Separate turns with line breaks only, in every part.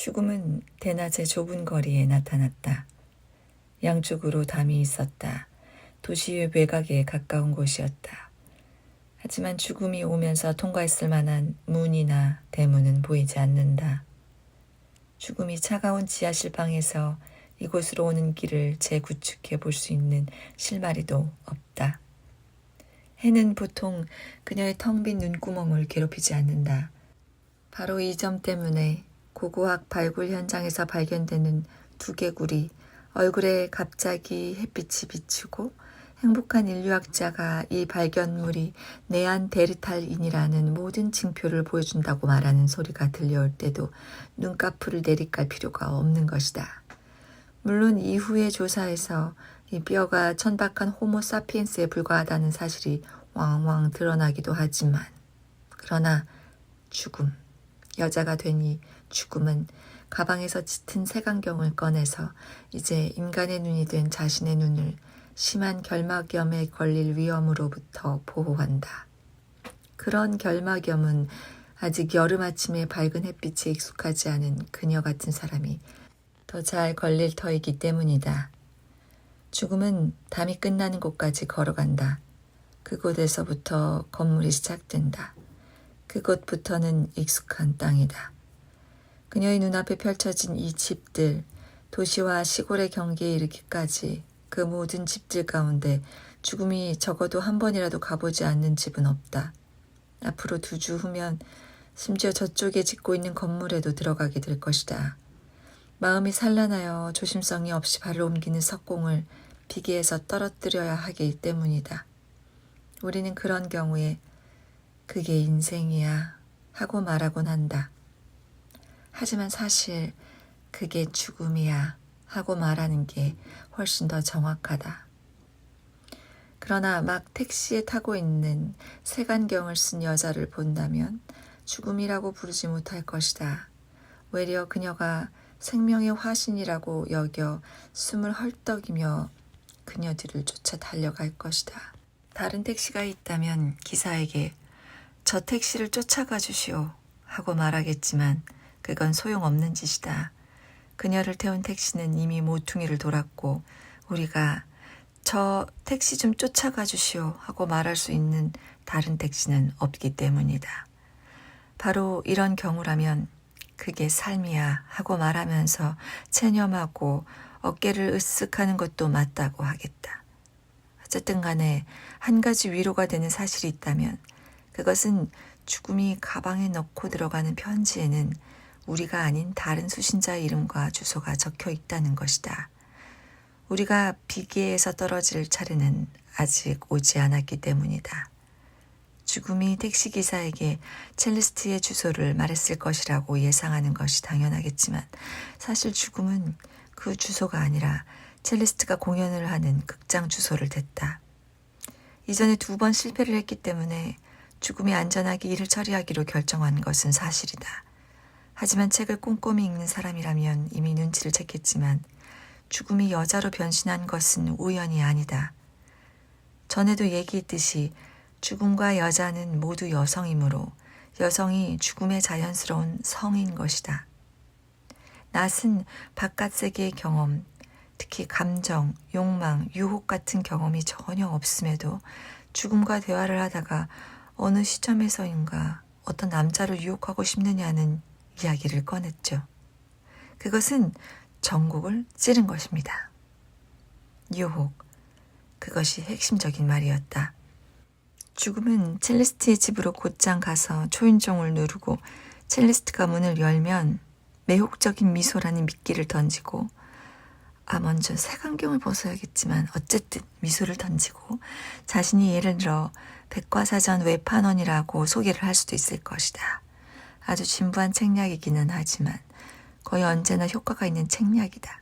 죽음은 대낮의 좁은 거리에 나타났다. 양쪽으로 담이 있었다. 도시의 외곽에 가까운 곳이었다. 하지만 죽음이 오면서 통과했을 만한 문이나 대문은 보이지 않는다. 죽음이 차가운 지하실 방에서 이곳으로 오는 길을 재구축해 볼 수 있는 실마리도 없다. 해는 보통 그녀의 텅 빈 눈구멍을 괴롭히지 않는다. 바로 이 점 때문에 고고학 발굴 현장에서 발견되는 두개골이 얼굴에 갑자기 햇빛이 비치고 행복한 인류학자가 이 발견물이 네안데르탈인이라는 모든 징표를 보여준다고 말하는 소리가 들려올 때도 눈꺼풀을 내리깔 필요가 없는 것이다. 물론 이후의 조사에서 이 뼈가 천박한 호모사피엔스에 불과하다는 사실이 왕왕 드러나기도 하지만, 그러나 죽음, 여자가 되니 죽음은 가방에서 짙은 색안경을 꺼내서 이제 인간의 눈이 된 자신의 눈을 심한 결막염에 걸릴 위험으로부터 보호한다. 그런 결막염은 아직 여름 아침의 밝은 햇빛에 익숙하지 않은 그녀 같은 사람이 더 잘 걸릴 터이기 때문이다. 죽음은 담이 끝나는 곳까지 걸어간다. 그곳에서부터 건물이 시작된다. 그곳부터는 익숙한 땅이다. 그녀의 눈앞에 펼쳐진 이 집들, 도시와 시골의 경계에 이르기까지 그 모든 집들 가운데 죽음이 적어도 한 번이라도 가보지 않는 집은 없다. 앞으로 2주 후면 심지어 저쪽에 짓고 있는 건물에도 들어가게 될 것이다. 마음이 산란하여 조심성이 없이 발을 옮기는 석공을 비계에서 떨어뜨려야 하기 때문이다. 우리는 그런 경우에 그게 인생이야 하고 말하곤 한다. 하지만 사실 그게 죽음이야 하고 말하는 게 훨씬 더 정확하다. 그러나 막 택시에 타고 있는 색안경을 쓴 여자를 본다면 죽음이라고 부르지 못할 것이다. 외려 그녀가 생명의 화신이라고 여겨 숨을 헐떡이며 그녀 뒤를 쫓아 달려갈 것이다. 다른 택시가 있다면 기사에게 저 택시를 쫓아가 주시오 하고 말하겠지만 그건 소용없는 짓이다. 그녀를 태운 택시는 이미 모퉁이를 돌았고 우리가 저 택시 좀 쫓아가 주시오 하고 말할 수 있는 다른 택시는 없기 때문이다. 바로 이런 경우라면 그게 삶이야 하고 말하면서 체념하고 어깨를 으쓱하는 것도 맞다고 하겠다. 어쨌든 간에 한 가지 위로가 되는 사실이 있다면 그것은 죽음이 가방에 넣고 들어가는 편지에는 우리가 아닌 다른 수신자의 이름과 주소가 적혀 있다는 것이다. 우리가 비계에서 떨어질 차례는 아직 오지 않았기 때문이다. 죽음이 택시기사에게 첼리스트의 주소를 말했을 것이라고 예상하는 것이 당연하겠지만 사실 죽음은 그 주소가 아니라 첼리스트가 공연을 하는 극장 주소를 댔다. 이전에 2번 실패를 했기 때문에 죽음이 안전하게 일을 처리하기로 결정한 것은 사실이다. 하지만 책을 꼼꼼히 읽는 사람이라면 이미 눈치를 챘겠지만 죽음이 여자로 변신한 것은 우연이 아니다. 전에도 얘기했듯이 죽음과 여자는 모두 여성이므로 여성이 죽음의 자연스러운 성인 것이다. 낯은 바깥 세계의 경험, 특히 감정, 욕망, 유혹 같은 경험이 전혀 없음에도 죽음과 대화를 하다가 어느 시점에서인가 어떤 남자를 유혹하고 싶느냐는 이야기를 꺼냈죠. 그것은 전곡을 찌른 것입니다. 유혹, 그것이 핵심적인 말이었다. 죽음은 첼리스트의 집으로 곧장 가서 초인종을 누르고 첼리스트가 문을 열면 매혹적인 미소라는 미끼를 던지고 먼저 색안경을 벗어야겠지만 어쨌든 미소를 던지고 자신이 예를 들어 백과사전 외판원이라고 소개를 할 수도 있을 것이다. 아주 진부한 책략이기는 하지만 거의 언제나 효과가 있는 책략이다.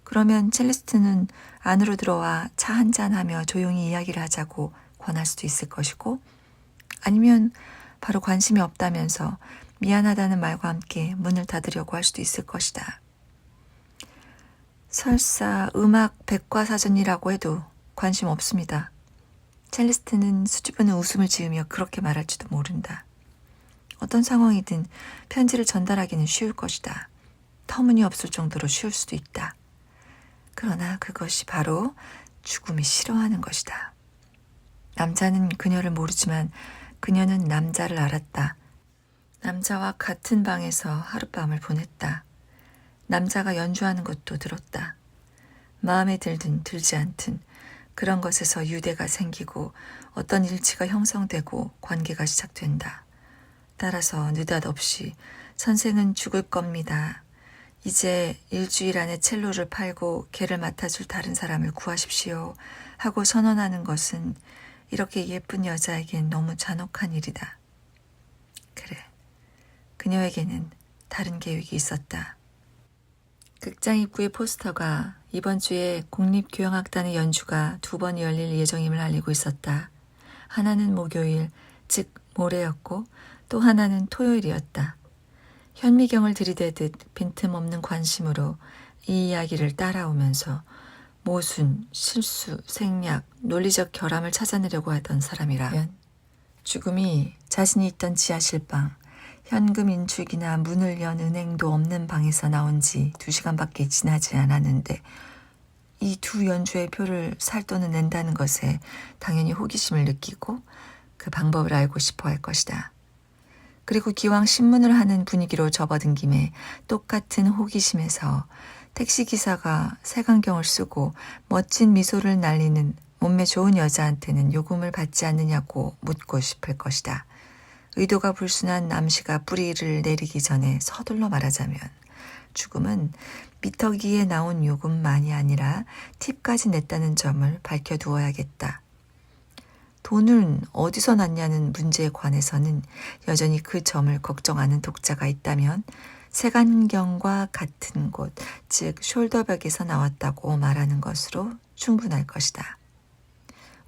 그러면 첼리스트는 안으로 들어와 차 한잔하며 조용히 이야기를 하자고 권할 수도 있을 것이고 아니면 바로 관심이 없다면서 미안하다는 말과 함께 문을 닫으려고 할 수도 있을 것이다. 설사 음악 백과사전이라고 해도 관심 없습니다. 첼리스트는 수줍은 웃음을 지으며 그렇게 말할지도 모른다. 어떤 상황이든 편지를 전달하기는 쉬울 것이다. 터무니없을 정도로 쉬울 수도 있다. 그러나 그것이 바로 죽음이 싫어하는 것이다. 남자는 그녀를 모르지만 그녀는 남자를 알았다. 남자와 같은 방에서 하룻밤을 보냈다. 남자가 연주하는 것도 들었다. 마음에 들든 들지 않든 그런 것에서 유대가 생기고 어떤 일치가 형성되고 관계가 시작된다. 따라서 느닷없이 선생은 죽을 겁니다. 이제 일주일 안에 첼로를 팔고 걔를 맡아줄 다른 사람을 구하십시오 하고 선언하는 것은 이렇게 예쁜 여자에겐 너무 잔혹한 일이다. 그래, 그녀에게는 다른 계획이 있었다. 극장 입구의 포스터가 이번 주에 국립교향악단의 연주가 2번 열릴 예정임을 알리고 있었다. 하나는 목요일, 즉 모레였고 또 하나는 토요일이었다. 현미경을 들이대듯 빈틈없는 관심으로 이 이야기를 따라오면서 모순, 실수, 생략, 논리적 결함을 찾아내려고 하던 사람이라면 죽음이 자신이 있던 지하실방, 현금 인출기나 문을 연 은행도 없는 방에서 나온 지 2시간밖에 지나지 않았는데 이 두 연주의 표를 살 돈을 낸다는 것에 당연히 호기심을 느끼고 그 방법을 알고 싶어 할 것이다. 그리고 기왕 신문을 하는 분위기로 접어든 김에 똑같은 호기심에서 택시기사가 색안경을 쓰고 멋진 미소를 날리는 몸매 좋은 여자한테는 요금을 받지 않느냐고 묻고 싶을 것이다. 의도가 불순한 남씨가 뿌리를 내리기 전에 서둘러 말하자면 죽음은 미터기에 나온 요금만이 아니라 팁까지 냈다는 점을 밝혀두어야겠다. 돈은 어디서 났냐는 문제에 관해서는 여전히 그 점을 걱정하는 독자가 있다면 색안경과 같은 곳, 즉 숄더백에서 나왔다고 말하는 것으로 충분할 것이다.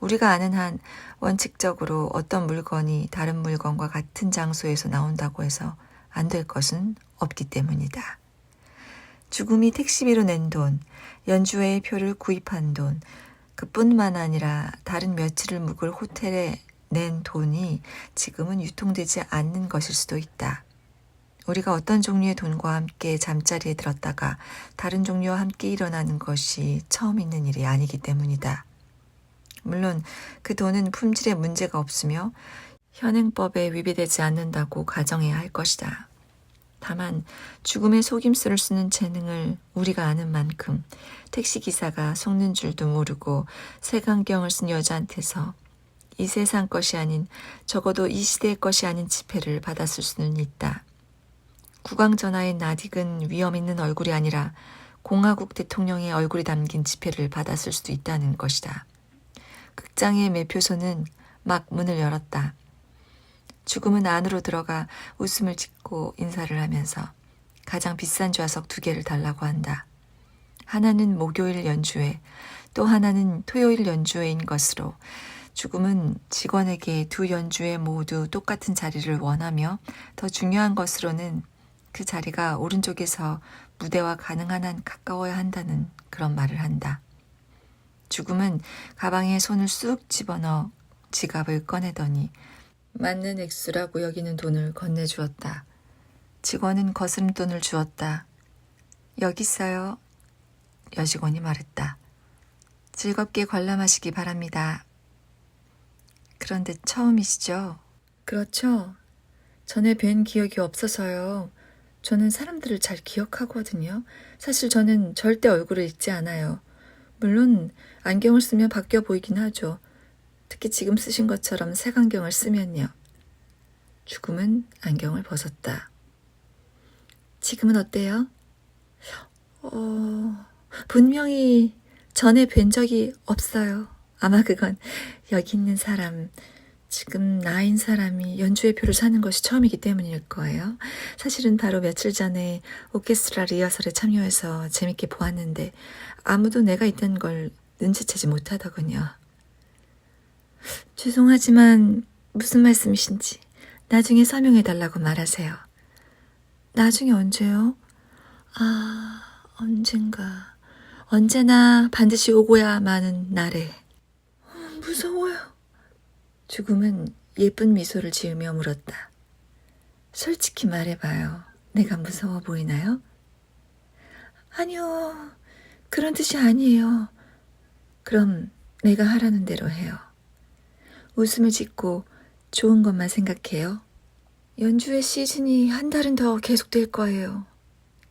우리가 아는 한 원칙적으로 어떤 물건이 다른 물건과 같은 장소에서 나온다고 해서 안 될 것은 없기 때문이다. 죽음이 택시비로 낸 돈, 연주회의 표를 구입한 돈, 그뿐만 아니라 다른 며칠을 묵을 호텔에 낸 돈이 지금은 유통되지 않는 것일 수도 있다. 우리가 어떤 종류의 돈과 함께 잠자리에 들었다가 다른 종류와 함께 일어나는 것이 처음 있는 일이 아니기 때문이다. 물론 그 돈은 품질에 문제가 없으며 현행법에 위배되지 않는다고 가정해야 할 것이다. 다만 죽음의 속임수를 쓰는 재능을 우리가 아는 만큼 택시기사가 속는 줄도 모르고 색안경을 쓴 여자한테서 이 세상 것이 아닌 적어도 이 시대의 것이 아닌 지폐를 받았을 수는 있다. 국왕전하의 낯익은 위험 있는 얼굴이 아니라 공화국 대통령의 얼굴이 담긴 지폐를 받았을 수도 있다는 것이다. 극장의 매표소는 막 문을 열었다. 죽음은 안으로 들어가 웃음을 짓고 인사를 하면서 가장 비싼 좌석 2개를 달라고 한다. 하나는 목요일 연주회, 또 하나는 토요일 연주회인 것으로 죽음은 직원에게 두 연주회 모두 똑같은 자리를 원하며 더 중요한 것으로는 그 자리가 오른쪽에서 무대와 가능한 한 가까워야 한다는 그런 말을 한다. 죽음은 가방에 손을 쑥 집어넣어 지갑을 꺼내더니 맞는 액수라고 여기는 돈을 건네주었다. 직원은 거스름돈을 주었다. 여기 있어요. 여직원이 말했다. 즐겁게 관람하시기 바랍니다. 그런데 처음이시죠? 그렇죠. 전에 뵌 기억이 없어서요. 저는 사람들을 잘 기억하거든요. 사실 저는 절대 얼굴을 잊지 않아요. 물론 안경을 쓰면 바뀌어 보이긴 하죠. 특히 지금 쓰신 것처럼 색안경을 쓰면요. 죽음은 안경을 벗었다. 지금은 어때요? 분명히 전에 뵌 적이 없어요. 아마 그건 여기 있는 사람, 지금 나인 사람이 연주회 표를 사는 것이 처음이기 때문일 거예요. 사실은 바로 며칠 전에 오케스트라 리허설에 참여해서 재밌게 보았는데 아무도 내가 있다는 걸 눈치채지 못하더군요. 죄송하지만 무슨 말씀이신지 나중에 설명해달라고 말하세요. 나중에 언제요? 언젠가. 언제나 반드시 오고야마는 날에. 무서워요. 죽음은 예쁜 미소를 지으며 물었다. 솔직히 말해봐요. 내가 무서워 보이나요? 아니요, 그런 뜻이 아니에요. 그럼 내가 하라는 대로 해요. 웃음을 짓고 좋은 것만 생각해요. 연주회 시즌이 한 달은 더 계속될 거예요.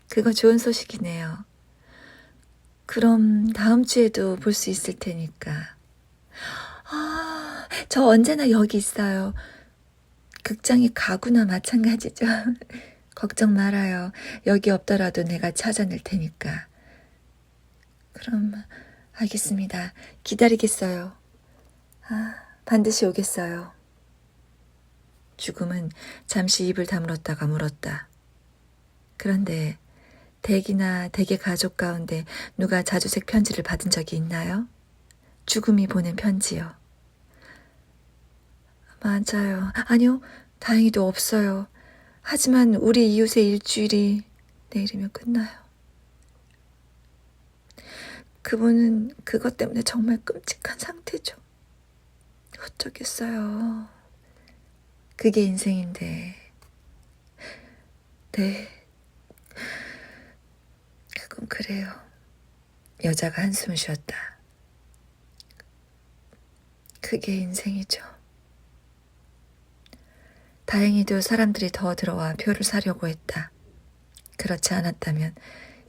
그거 좋은 소식이네요. 그럼 다음 주에도 볼 수 있을 테니까. 아, 저 언제나 여기 있어요. 극장이 가구나 마찬가지죠. 걱정 말아요. 여기 없더라도 내가 찾아낼 테니까. 그럼 알겠습니다. 기다리겠어요. 아, 반드시 오겠어요. 죽음은 잠시 입을 다물었다가 물었다. 그런데 댁이나 댁의 가족 가운데 누가 자주색 편지를 받은 적이 있나요? 죽음이 보낸 편지요. 맞아요. 아니요, 다행히도 없어요. 하지만 우리 이웃의 일주일이 내일이면 끝나요. 그분은 그것 때문에 정말 끔찍한 상태죠. 어쩌겠어요. 그게 인생인데. 네, 그건 그래요. 여자가 한숨을 쉬었다. 그게 인생이죠. 다행히도 사람들이 더 들어와 표를 사려고 했다. 그렇지 않았다면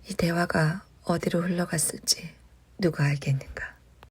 이 대화가 어디로 흘러갔을지 누가 알겠는가.